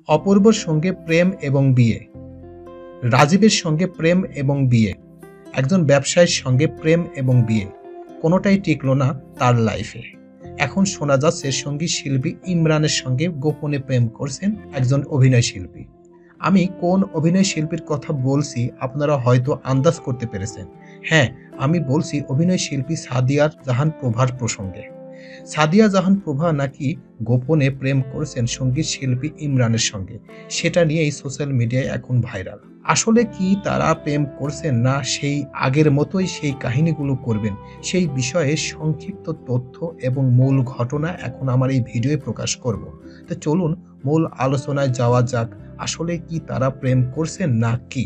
অপূর্বর সঙ্গে প্রেম এবং বিয়ে, রাজীবের সঙ্গে প্রেম এবং বিয়ে, একজন ব্যবসায়ীর সঙ্গে প্রেম এবং বিয়ে, কোনোটাই টিকলো না তার লাইফে। এখন শোনা যাচ্ছে সঙ্গীত শিল্পী ইমরানের সঙ্গে গোপনে প্রেম করছেন একজন অভিনয় শিল্পী। আমি কোন অভিনয় শিল্পীর কথা বলছি আপনারা হয়তো আন্দাজ করতে পেরেছেন। হ্যাঁ, আমি বলছি অভিনয় শিল্পী সাদিয়া জাহান প্রভার প্রসঙ্গে। সাদিয়া জাহান প্রভা নাকি গোপনে প্রেম করছেন সঙ্গীত শিল্পী ইমরানের সঙ্গে, সেটা নিয়েই সোশ্যাল মিডিয়ায় এখন ভাইরাল। আসলে কি তারা প্রেম করছেন না সেই আগের মতোই সেই কাহিনীগুলো করবেন, সেই বিষয়ে সংক্ষিপ্ত তথ্য এবং মূল ঘটনা এখন আমার এই ভিডিওয়ে প্রকাশ করব। তো চলুন মূল আলোচনায় যাওয়া যাক, আসলে কি তারা প্রেম করছেন না কি।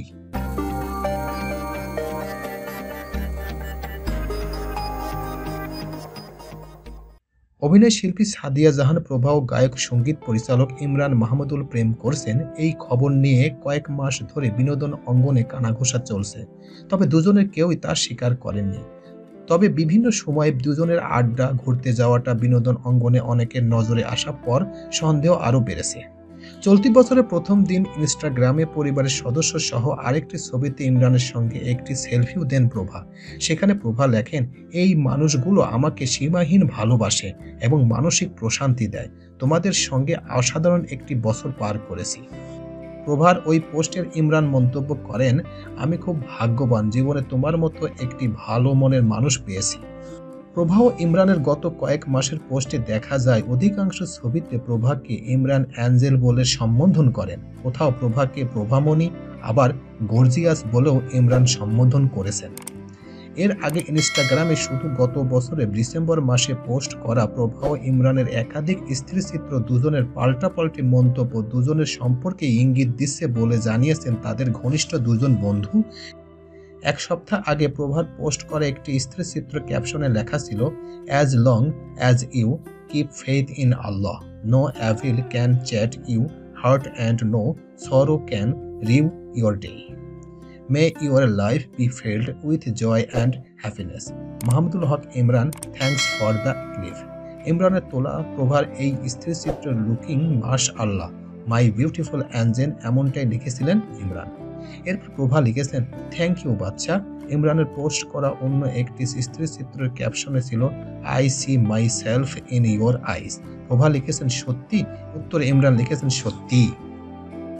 অভিনয় শিল্পী সাদিয়া জাহান প্রভা ও গায়ক সঙ্গীত পরিচালক ইমরান মাহমুদুল প্রেম করছেন, এই খবর নিয়ে কয়েক মাস ধরে বিনোদন অঙ্গনে কানাঘোষা চলছে। তবে দুজনের কেউই তা স্বীকার করেননি। তবে বিভিন্ন সময়ে দুজনের আড্ডা, ঘুরতে যাওয়াটা বিনোদন অঙ্গনে অনেকের নজরে আসার পর সন্দেহ আরও বেড়েছে। চলতি বছরের প্রথম দিন ইনস্টাগ্রামে পরিবারের সদস্য সহ আরেকটি ছবিতে ইমরানের সঙ্গে একটি সেলফিও দেন প্রভা। সেখানে প্রভা লেখেন, এই মানুষগুলো আমাকে সীমাহীন ভালোবাসে এবং মানসিক প্রশান্তি দেয়। তোমাদের সঙ্গে অসাধারণ একটি বছর পার করেছি। প্রভার ওই পোস্টের ইমরান মন্তব্য করেন, আমি খুব ভাগ্যবান, জীবনে তোমার মতো একটি ভালো মনের মানুষ পেয়েছি। প্রভা ও ইমরানের গত কয়েক মাসের পোস্টে দেখা যায় অধিকাংশ ছবিতে প্রভাকে ইমরান অ্যাঞ্জেল বলে সম্বোধন করেন। কোথাও প্রভাকে প্রভামণি, আবার গর্জিয়াস বলেও ইমরান সম্বোধন করেছেন। এর আগে ইনস্টাগ্রামে শুধু গত বছরের ডিসেম্বর মাসে পোস্ট করা প্রভা ও ইমরানের একাধিক স্ত্রীচিত্র দুজনের পাল্টাপাল্টি মন্তব্য দুজনের সম্পর্কে ইঙ্গিত দিচ্ছে বলে জানিয়েছেন তাদের ঘনিষ্ঠ দুজন বন্ধু। এক সপ্তাহ আগে প্রভার পোস্ট করা একটি স্থিরচিত্র ক্যাপশনে লেখা ছিল, as long as you keep faith in Allah, no evil can chat you hurt and no sorrow can ruin your day. May your life be filled with joy and happiness. Mahmudul Haque Imran, thanks for the clip. ইমরানের তোলা প্রভার এই স্থিরচিত্র looking মাশ আল্লাহ my beautiful angel, এমনটাই লিখেছিলেন ইমরান। এরপর প্রভা লিখেছেন, থ্যাংক ইউ বাচ্চা। ইমরানের পোস্ট করা অন্য একটি স্থিরচিত্রের ক্যাপশনে ছিল, I see myself in your eyes. Prova লিখেছেন সত্যি, উত্তরে ইমরান লিখেছেন সত্যি।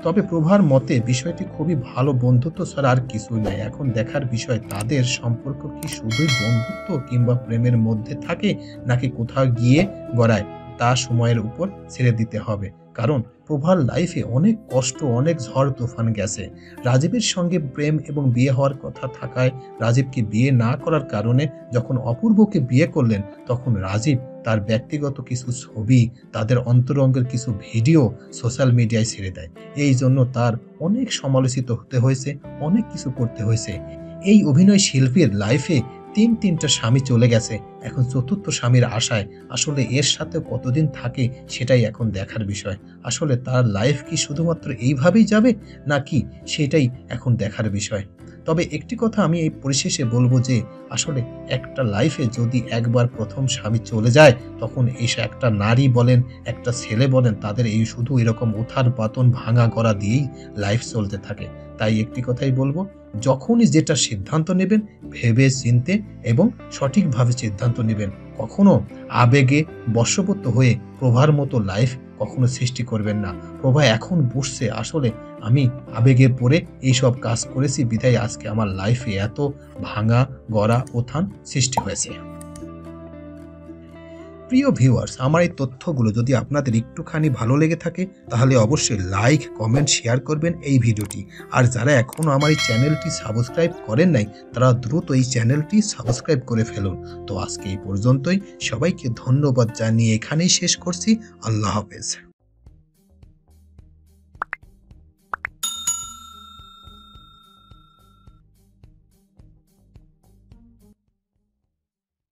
তবে প্রভার মতে বিষয়টি খুবই ভালো, বন্ধুত্ব ছাড়া আর কিছুই নয়। এখন দেখার বিষয় তাদের সম্পর্ক কি শুধুই বন্ধুত্ব কিংবা প্রেমের মধ্যে থাকে নাকি কোথাও গিয়ে গড়ায়, তা সময়ের উপর ছেড়ে দিতে হবে। কারণ প্রভার লাইফে অনেক কষ্ট, অনেক ঝড় তুফান গেছে। রাজীবের সঙ্গে প্রেম এবং বিয়ে হওয়ার কথা থাকায় রাজীবকে বিয়ে না করার কারণে যখন অপূর্বকে বিয়ে করলেন, তখন রাজীব তার ব্যক্তিগত কিছু ছবি, তাদের অন্তরঙ্গের কিছু ভিডিও সোশ্যাল মিডিয়ায় ছেড়ে দেয়। এই জন্য তার অনেক সমালোচিত হতে হয়েছে, অনেক কিছু করতে হয়েছে। এই অভিনয় শিল্পীর লাইফে তিনটা স্বামী চলে গেছে, এখন চতুর্থ স্বামীর আশায় আসলে এর সাথে কতদিন থাকে সেটাই এখন দেখার বিষয়। আসলে তার লাইফ কি শুধুমাত্র এইভাবেই যাবে নাকি সেটাই এখন দেখার বিষয়। তবে একটি কথা আমি এই পরিশেষে বলবো যে আসলে একটা লাইফে যদি একবার প্রথম স্বামী চলে যায়, তখন এসে একটা নারী বলেন, একটা ছেলে বলেন, তাদের এই শুধু এরকম উথার পাতন ভাঙা গড়া দিয়েই লাইফ চলতে থাকে। তাই একটি কথাই বলবো, যখনই যেটা সিদ্ধান্ত নেবেন ভেবে চিনতে এবং সঠিকভাবে সিদ্ধান্ত নেবেন। কখনো আবেগে বশবর্তী হয়ে প্রভার মতো লাইফ কখনো সৃষ্টি করবেন না। প্রভা এখন বুঝছে আসলে আমি আবেগে পড়ে এইসব কাজ করেছি বিধায় আজকে আমার লাইফে এত ভাঙা গড়া উত্থান সৃষ্টি হয়েছে। প্রিয় ভিউয়ার্স, আমার এই তথ্যগুলো যদি আপনাদের একটুখানি ভালো লেগে থাকে তাহলে অবশ্যই লাইক, কমেন্ট, শেয়ার করবেন এই ভিডিওটি। আর যারা এখনও আমার এই চ্যানেলটি সাবস্ক্রাইব করেন নাই তারা দ্রুত এই চ্যানেলটি সাবস্ক্রাইব করে ফেলুন। তো আজকে এই পর্যন্তই, সবাইকে ধন্যবাদ জানিয়ে এখানেই শেষ করছি। আল্লাহ হাফেজ।